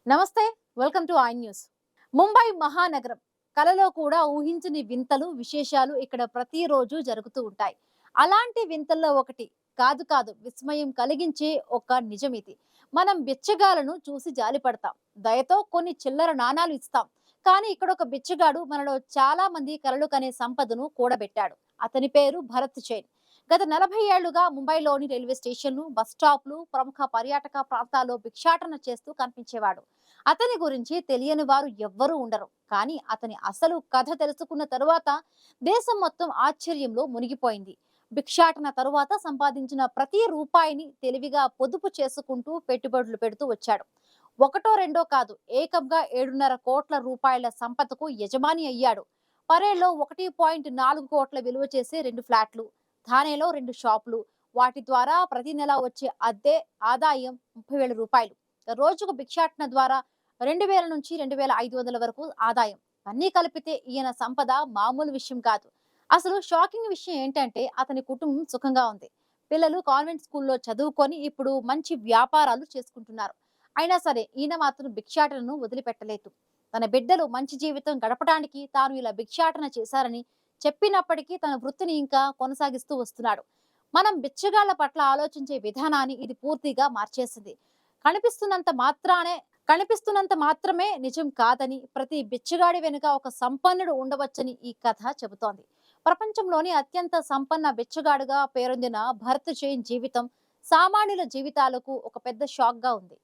నమస్తే. Welcome to I news. Mumbai మహానగరం కలలో కూడా ఊహించని వింతలు, విశేషాలు ఇక్కడ ప్రతిరోజు జరుగుతూ ఉంటాయి. అలాంటి వింతల్లో ఒకటి కాదు విస్మయం కలిగించే ఒక నిజమిది. మనం బిచ్చగాలను చూసి జాలిపడతాం. దయతో కొన్ని చిల్లర నాణాలు ఇస్తాం. కానీ ఇక్కడ ఒక బిచ్చగాడు మనలో చాలా మంది కలలు కనే సంపదను కూడబెట్టాడు. అతని పేరు భరత్ జైన్. గత 40 ఏళ్లుగా ముంబైలోని రైల్వే స్టేషన్లు, బస్ స్టాప్లు, ప్రముఖ పర్యాటక ప్రాంతాల్లో భిక్షాటన చేస్తూ కనిపించేవాడు. అతని గురించి తెలియని వారు ఎవ్వరూ ఉండరు. కానీ అతని అసలు కథ తెలుసుకున్న తరువాత దేశం మొత్తం ఆశ్చర్యంలో మునిగిపోయింది. భిక్షాటన తరువాత సంపాదించిన ప్రతి రూపాయిని తెలివిగా పొదుపు చేసుకుంటూ పెట్టుబడులు పెడుతూ వచ్చాడు. ఒకటో రెండో కాదు, ఏకంగా 7.5 కోట్ల రూపాయల సంపదకు యజమాని అయ్యాడు. పరేల్లో 1.4 కోట్ల విలువ చేసే 2 ఫ్లాట్లు, థానేలో 2 షాపులు, వాటి ద్వారా ప్రతి నెల వచ్చే అద్దె ఆదాయం 30,000 రూపాయలు. రోజుకు భిక్షాటన ద్వారా 2,000 నుంచి 2,500 వరకు ఆదాయం. అన్నీ కలిపితే ఈయన సంపద మామూలు విషయం కాదు. అసలు షాకింగ్ విషయం ఏంటంటే అతని కుటుంబం సుఖంగా ఉంది. పిల్లలు కాన్వెంట్ స్కూల్లో చదువుకొని ఇప్పుడు మంచి వ్యాపారాలు చేసుకుంటున్నారు. అయినా సరే ఈయన మాత్రం భిక్షాటనను వదిలిపెట్టలేదు. తన బిడ్డలు మంచి జీవితం గడపడానికి తాను ఇలా భిక్షాటన చేశారని చెప్పినప్పటికీ తన వృత్తిని ఇంకా కొనసాగిస్తూ వస్తున్నాడు. మనం బిచ్చగాళ్ల పట్ల ఆలోచించే విధానాన్ని ఇది పూర్తిగా మార్చేసింది. కనిపిస్తున్నంత మాత్రానే కనిపిస్తున్నంత మాత్రమే నిజం కాదని, ప్రతి బిచ్చగాడి వెనుక ఒక సంపన్నుడు ఉండవచ్చని ఈ కథ చెబుతోంది. ప్రపంచంలోని అత్యంత సంపన్న బిచ్చగాడుగా పేరొందిన భరత్ జైన్ జీవితం సామాన్యుల జీవితాలకు ఒక పెద్ద షాక్ గా ఉంది.